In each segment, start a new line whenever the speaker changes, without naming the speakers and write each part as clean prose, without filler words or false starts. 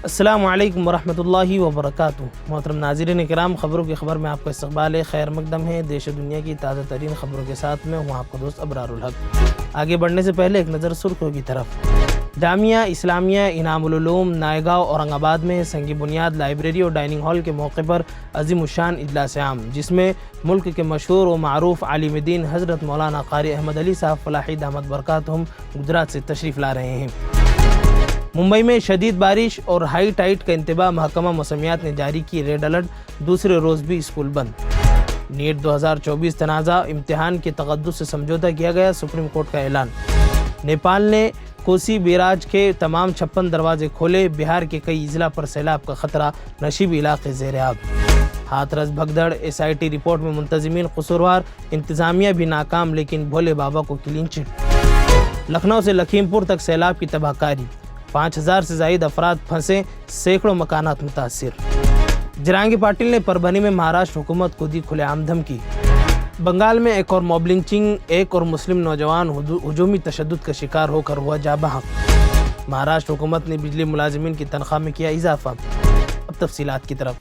السلام علیکم ورحمۃ اللہ وبرکاتہ۔ محترم ناظرین کرام، خبروں کی خبر میں آپ کا استقبال خیر مقدم ہے۔ دیش و دنیا کی تازہ ترین خبروں کے ساتھ میں ہوں آپ کا دوست ابرار الحق۔ آگے بڑھنے سے پہلے ایک نظر سرخیوں کی طرف۔ جامعہ اسلامیہ انعام العلوم نائیگاؤں اورنگ آباد میں سنگ بنیاد لائبریری اور ڈائننگ ہال کے موقع پر عظیم الشان اجلاس عام، جس میں ملک کے مشہور و معروف عالم دین حضرت مولانا قاری احمد علی صاحب فلاحی دامت برکاتہم گجرات سے تشریف لا رہے ہیں۔ ممبئی میں شدید بارش اور ہائی ٹائیڈ کا انتباہ، محکمہ موسمیات نے جاری کی ریڈ الرٹ، دوسرے روز بھی اسکول بند۔ نیٹ 2024 تنازع امتحان کے تقدس سے سمجھوتا کیا گیا، سپریم کورٹ کا اعلان۔ نیپال نے کوسی بیراج کے تمام 56 دروازے کھولے، بہار کے کئی اضلاع پر سیلاب کا خطرہ، نشیبی علاقے زیر آب۔ ہاتھرس بھگدڑ SIT رپورٹ میں منتظمین قصوروار، انتظامیہ بھی ناکام لیکن بھولے بابا کو کلین چٹ۔ لکھنؤ سے لکھیم پور تک سیلاب کی تباہ کاری، 5000 سے زائد افراد پھنسے، سینکڑوں مکانات متاثر۔ جرانگی پاٹل نے پربھنی میں مہاراشٹر حکومت کو دی کھلے عام دھمکی۔ بنگال میں ایک اور موب لنچنگ، ایک اور مسلم نوجوان ہجومی تشدد کا شکار ہو کر ہوا جاں بحق۔ مہاراشٹر حکومت نے بجلی ملازمین کی تنخواہ میں کیا اضافہ۔ اب تفصیلات کی طرف۔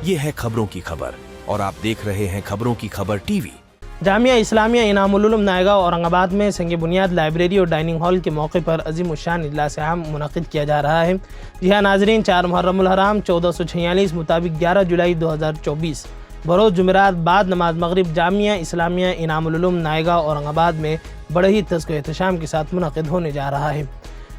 یہ ہے خبروں کی خبر اور آپ دیکھ رہے ہیں خبروں کی خبر ٹی وی۔
جامعہ اسلامیہ انعام العلوم نائیگاؤں اورنگ آباد میں سنگ بنیاد لائبریری اور ڈائننگ ہال کے موقع پر عظیم الشان اجلاس عام منعقد کیا جا رہا ہے۔ جی ہاں ناظرین، 4 محرم الحرام 1446 مطابق 11 جولائی 2024 بروز جمعرات بعد نماز مغرب جامعہ اسلامیہ انعام العلوم نائیگاؤں اورنگ آباد میں بڑے ہی تذکر و احتشام کے ساتھ منعقد ہونے جا رہا ہے،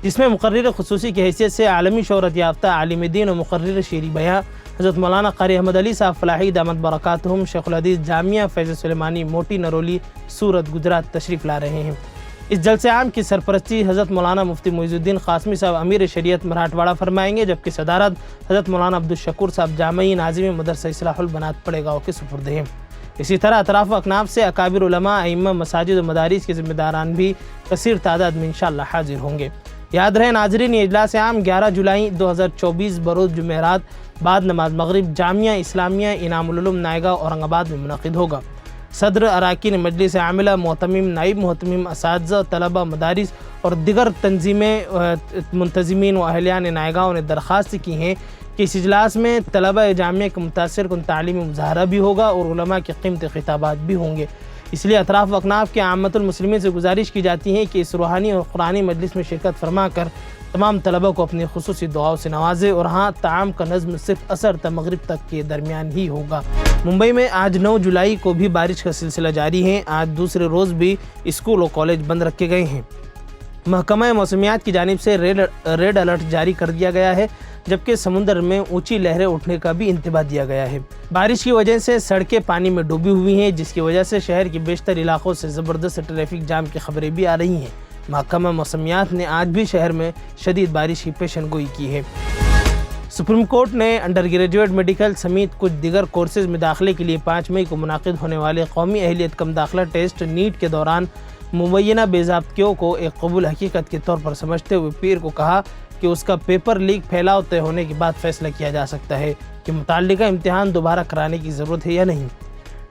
جس میں مقرر خصوصی کی حیثیت سے عالمی شہرت یافتہ عالم دین و مقرر شیریں بیاں حضرت مولانا قاری احمد علی صاحب فلاحی دامت برکاتہم شیخ الحدیث جامعہ فیض سلیمانی موٹی نرولی سورت گجرات تشریف لا رہے ہیں۔ اس جلسے عام کی سرپرستی حضرت مولانا مفتی معیز الدین قاسمی صاحب امیر شریعت مراٹھواڑہ فرمائیں گے، جبکہ صدارت حضرت مولانا عبدالشکور صاحب جامعی ناظم مدرسہ اصلاح البنات پڑے گاؤں کے سپرد ہیں۔ اسی طرح اطراف و اکناف سے اکابر علماء، ائمہ مساجد و مدارس کے ذمہ داران بھی کثیر تعداد میں انشاءاللہ حاضر ہوں گے۔ یاد رہے ناظرین، یہ اجلاس عام 11 جولائی 2024 بروز جمعرات بعد نماز مغرب جامعہ اسلامیہ انعام العلوم نائیگاؤں اورنگ آباد میں منعقد ہوگا۔ صدر اراکین مجلس عاملہ، محتمم، نائب محتمم، اساتذہ، طلبہ، مدارس اور دیگر تنظیمیں، منتظمین و اہلیان نائیگاؤں نے درخواست کی ہیں کہ اس اجلاس میں طلبہ جامعہ کے متاثر کن تعلیمی مظاہرہ بھی ہوگا اور علماء کے قیمتی خطابات بھی ہوں گے۔ اس لیے اطراف و اکناف کے عامت المسلمین سے گزارش کی جاتی ہے کہ اس روحانی اور قرآنی مجلس میں شرکت فرما کر تمام طلبہ کو اپنی خصوصی دعاؤں سے نوازے، اور ہاں طعام کا نظم صرف عصر تا مغرب تک کے درمیان ہی ہوگا۔ ممبئی میں آج 9 جولائی کو بھی بارش کا سلسلہ جاری ہے۔ آج دوسرے روز بھی اسکول اور کالج بند رکھے گئے ہیں۔ محکمہ موسمیات کی جانب سے ریڈ الرٹ جاری کر دیا گیا ہے، جبکہ سمندر میں اونچی لہریں اٹھنے کا بھی انتباہ دیا گیا ہے۔ بارش کی وجہ سے سڑکیں پانی میں ڈوبی ہوئی ہیں، جس کی وجہ سے شہر کے بیشتر علاقوں سے زبردست ٹریفک جام کی خبریں بھی آ رہی ہیں۔ محکمہ موسمیات نے آج بھی شہر میں شدید بارش کی پیشن گوئی کی ہے۔ سپریم کورٹ نے انڈر گریجویٹ میڈیکل سمیت کچھ دیگر کورسز میں داخلے کے لیے 5 مئی کو منعقد ہونے والے قومی اہلیت کم داخلہ ٹیسٹ نیٹ کے دوران مبینہ بے ضابطگیوں کو ایک قبول حقیقت کے طور پر سمجھتے ہوئے پیر کو کہا کہ اس کا پیپر لیک پھیلاؤ طے ہونے کے بعد فیصلہ کیا جا سکتا ہے کہ متعلقہ امتحان دوبارہ کرانے کی ضرورت ہے یا نہیں۔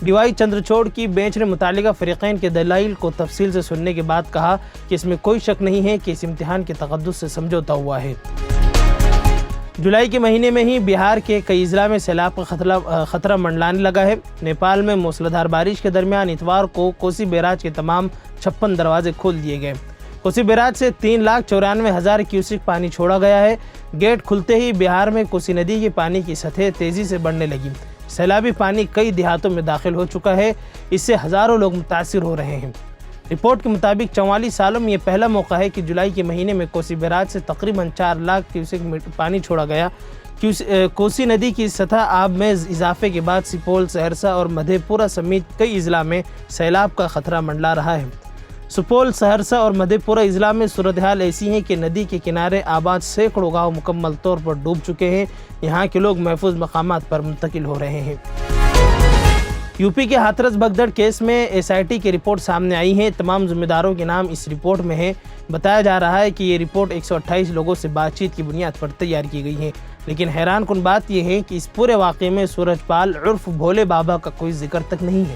DY چندرچوڑ کی بینچ نے متعلقہ فریقین کے دلائل کو تفصیل سے سننے کے بعد کہا کہ اس میں کوئی شک نہیں ہے کہ اس امتحان کے تقدس سے سمجھوتا ہوا ہے۔ جولائی کے مہینے میں ہی بہار کے کئی اضلاع میں سیلاب کا خطرہ منڈلانے لگا ہے۔ نیپال میں موسلادھار بارش کے درمیان اتوار کو کوسی بیراج کے تمام 56 دروازے کھول دیے گئے۔ کوسی بیراج سے 3,94,000 کیوسک پانی چھوڑا گیا ہے۔ گیٹ کھلتے ہی بہار میں کوسی ندی کے پانی کی سطح تیزی سے بڑھنے لگی۔ سیلابی پانی کئی دیہاتوں میں داخل ہو چکا ہے، اس سے ہزاروں لوگ متاثر ہو رہے ہیں۔ رپورٹ کے مطابق 44 سالوں میں یہ پہلا موقع ہے کہ جولائی کے مہینے میں کوسی بیراج سے تقریباً 4 لاکھ کیوسک پانی چھوڑا گیا۔ کوسی ندی کی سطح آب میں اضافے کے بعد سپول، سہرسہ اور مدھے پورہ سمیت کئی اضلاع میں سیلاب کا خطرہ منڈلا رہا ہے۔ سپول، سہرسہ اور مدھے پورہ اضلاع میں صورتحال ایسی ہے کہ ندی کے کنارے آباد سینکڑوں گاؤں مکمل طور پر ڈوب چکے ہیں۔ یہاں کے لوگ محفوظ مقامات پر منتقل ہو رہے ہیں۔ یوپی کے ہاتھرس بھگدڑ کیس میں SIT کی رپورٹ سامنے آئی ہے۔ تمام ذمہ داروں کے نام اس رپورٹ میں ہیں۔ بتایا جا رہا ہے کہ یہ رپورٹ 128 لوگوں سے بات چیت کی بنیاد پر تیار کی گئی ہے، لیکن حیران کن بات یہ ہے کہ اس پورے واقعے میں سورج پال عرف بھولے بابا کا کوئی ذکر تک نہیں ہے۔